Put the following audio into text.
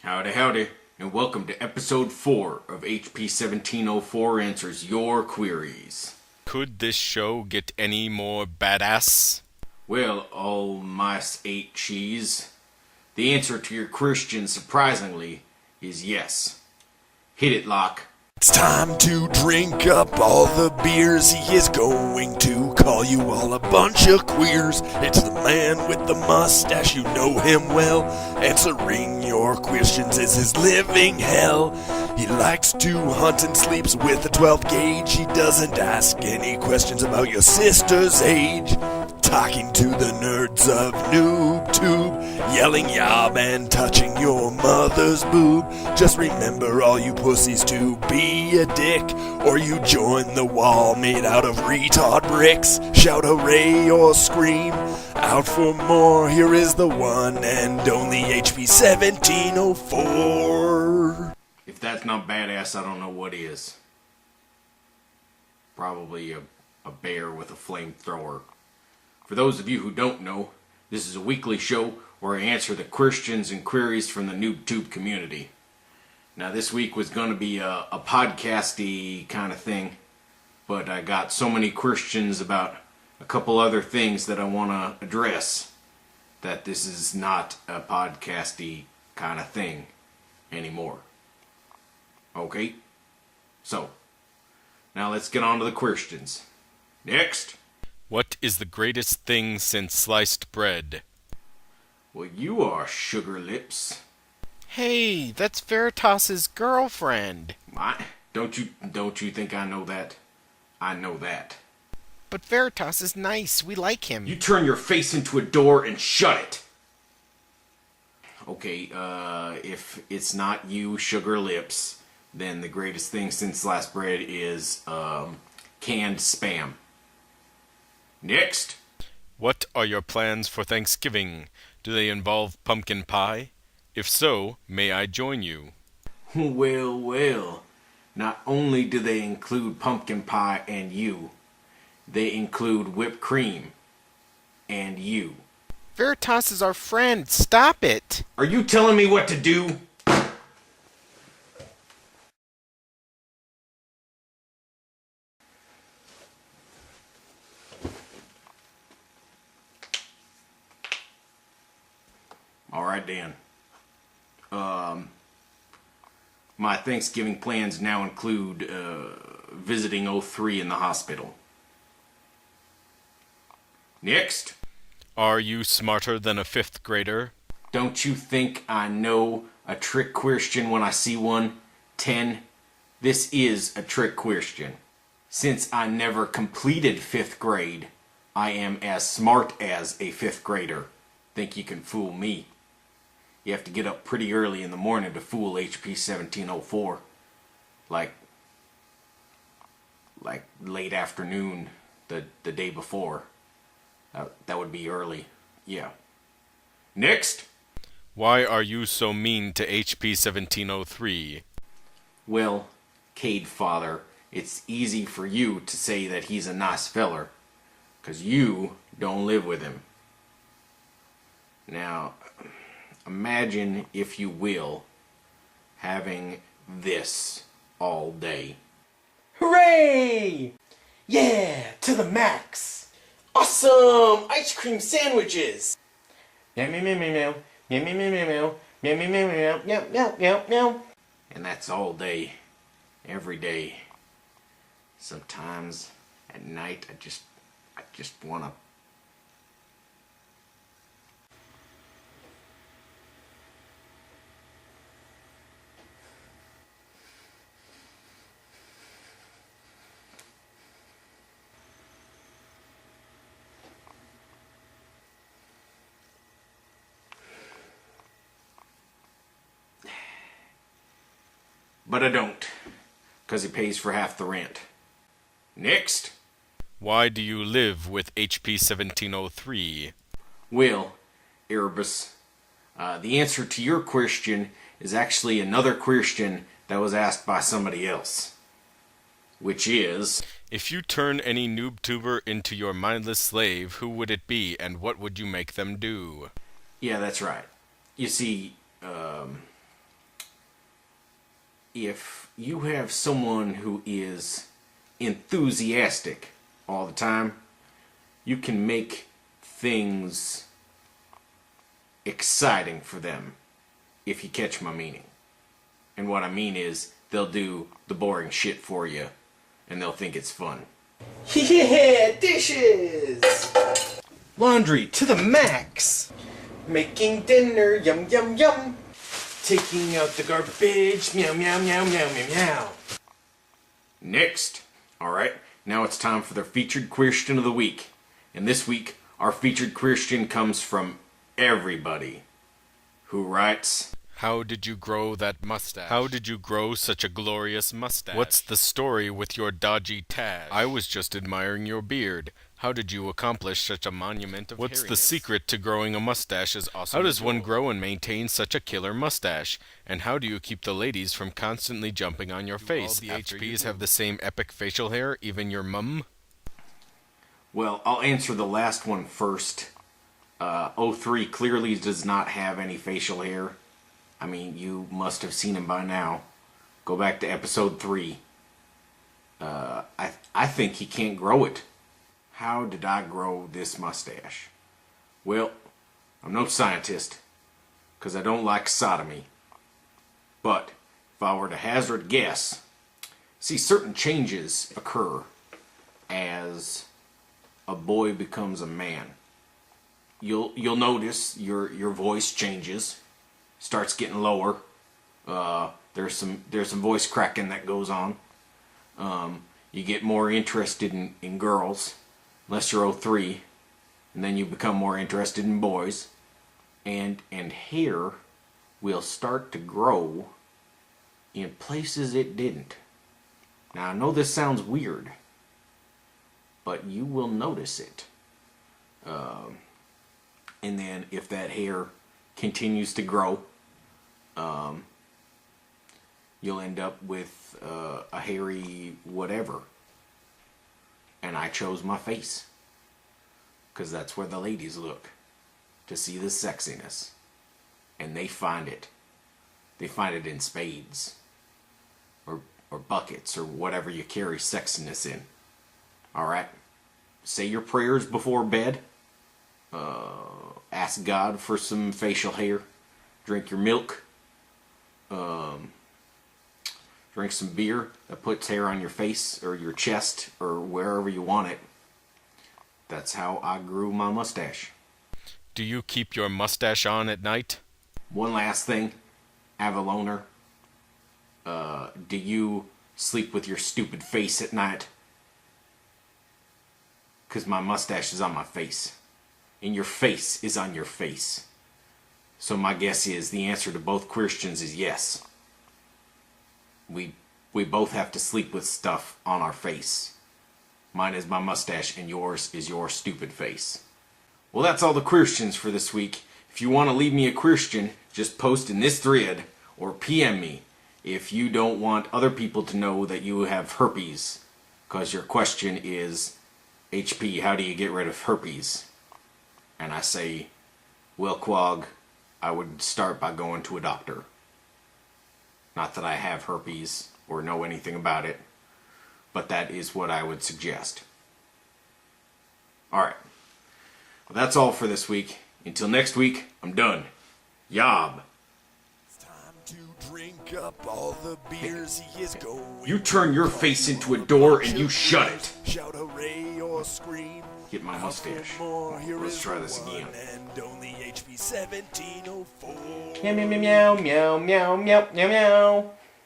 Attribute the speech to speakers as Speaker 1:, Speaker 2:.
Speaker 1: Howdy, howdy, and welcome to episode 4 of hp1704 Answers Your Queries.
Speaker 2: Could this show get any more badass?
Speaker 1: Well, all mice ate cheese. The answer to your question, surprisingly, is yes. Hit it, Locke.
Speaker 3: It's time to drink up all the beers. He is going to call you all a bunch of queers. It's the man with the mustache, you know him well. Answering your questions is his living hell. He likes to hunt and sleeps with a 12 gauge. He doesn't ask any questions about your sister's age. Talking to the nerds of NoobTube, yelling yob and touching your mother's boob. Just remember, all you pussies, to be a dick, or you join the wall made out of retard bricks. Shout hooray or scream out for more. Here is the one and only hp1704.
Speaker 1: If that's not badass, I don't know what is. Probably a bear with a flamethrower. For those of you who don't know, this is a weekly show where I answer the questions and queries from the NoobTube community. Now this week was going to be a podcasty kind of thing, but I got so many questions about a couple other things that I want to address that this is not a podcasty kind of thing anymore. Okay? So, now let's get on to the questions. Next!
Speaker 2: What is the greatest thing since sliced bread?
Speaker 1: Well, you are, Sugar Lips.
Speaker 4: Hey, that's Veritas's girlfriend.
Speaker 1: What? Don't you think I know that? I know that.
Speaker 4: But Veritas is nice. We like him.
Speaker 1: You turn your face into a door and shut it! Okay, if it's not you, Sugar Lips, then the greatest thing since sliced bread is, canned Spam. Next!
Speaker 2: What are your plans for Thanksgiving? Do they involve pumpkin pie? If so, may I join you?
Speaker 1: Well, well. Not only do they include pumpkin pie and you, they include whipped cream and you.
Speaker 4: Veritas is our friend. Stop it.
Speaker 1: Are you telling me what to do? Alright, Dan. My Thanksgiving plans now include visiting O3 in the hospital. Next!
Speaker 2: Are you smarter than a 5th grader?
Speaker 1: Don't you think I know a trick question when I see one? 10. This is a trick question. Since I never completed 5th grade, I am as smart as a 5th grader. Think you can fool me? You have to get up pretty early in the morning to fool hp1704. Like late afternoon the day before. That would be early. Yeah. Next!
Speaker 2: Why are you so mean to hp1703?
Speaker 1: Well, Kaidfather, it's easy for you to say that he's a nice feller, 'cause you don't live with him. Now, imagine, if you will, having this all day.
Speaker 5: Hooray! Yeah, to the max! Awesome ice cream sandwiches! Meow meow meow meow meow meow meow meow meow meow meow meow meow meow meow meow.
Speaker 1: And that's all day, every day. Sometimes at night I just wanna. But I don't, 'cause he pays for half the rent. Next!
Speaker 2: Why do you live with hp1703?
Speaker 1: Well, Erebus, the answer to your question is actually another question that was asked by somebody else. Which is...
Speaker 2: If you turn any NoobTuber into your mindless slave, who would it be, and what would you make them do?
Speaker 1: Yeah, that's right. You see, if you have someone who is enthusiastic all the time, you can make things exciting for them, if you catch my meaning. And what I mean is, they'll do the boring shit for you, and they'll think it's fun.
Speaker 5: Yeah, dishes! Laundry to the max! Making dinner, yum yum yum! Taking out the garbage, meow meow meow meow meow meow!
Speaker 1: Next! Alright, now it's time for the featured Christian of the week. And this week, our featured Christian comes from everybody who writes,
Speaker 2: How did you grow that mustache? How did you grow such a glorious mustache? What's the story with your dodgy tash? I was just admiring your beard. How did you accomplish such a monument of What's the secret to growing a mustache as awesome? How does one grow and maintain such a killer mustache? And how do you keep the ladies from constantly jumping on your face? All the HPs have the same epic facial hair, even your mum?
Speaker 1: well, I'll answer the last one first. 03 clearly does not have any facial hair. I mean, you must have seen him by now. Go back to episode 3. I think he can't grow it. How did I grow this mustache? Well, I'm no scientist, because I don't like sodomy. But if I were to hazard a guess, see, certain changes occur as a boy becomes a man. You'll notice your voice changes, starts getting lower. There's some voice cracking that goes on. You get more interested in girls, unless you're 03, and then you become more interested in boys, and hair will start to grow in places it didn't. Now I know this sounds weird, but you will notice it. And then if that hair continues to grow, you'll end up with a hairy whatever. And I chose my face, because that's where the ladies look to see the sexiness, and they find it. They find it in spades or buckets or whatever you carry sexiness in. Alright? Say your prayers before bed. Ask God for some facial hair. Drink your milk. Drink some beer that puts hair on your face or your chest or wherever you want it. That's how I grew my mustache.
Speaker 2: Do you keep your mustache on at night?
Speaker 1: One last thing, Avaloner. Do you sleep with your stupid face at night? 'Cause my mustache is on my face. And your face is on your face. So my guess is the answer to both questions is yes. We both have to sleep with stuff on our face. Mine is my mustache and yours is your stupid face. Well, that's all the questions for this week. If you want to leave me a question, just post in this thread or PM me if you don't want other people to know that you have herpes. Because your question is, HP, how do you get rid of herpes? And I say, well, Quag, I would start by going to a doctor. Not that I have herpes or know anything about it, but that is what I would suggest. Alright. Well, that's all for this week. Until next week, I'm done. Yob.
Speaker 3: It's time to drink up all the beers he is going.
Speaker 1: You turn your face into a door and you shut it.
Speaker 3: Shout hooray or scream.
Speaker 1: Get my mustache. Let's try this again.
Speaker 3: And only hp1704.
Speaker 5: Meow meow meow meow meow meow meow meow.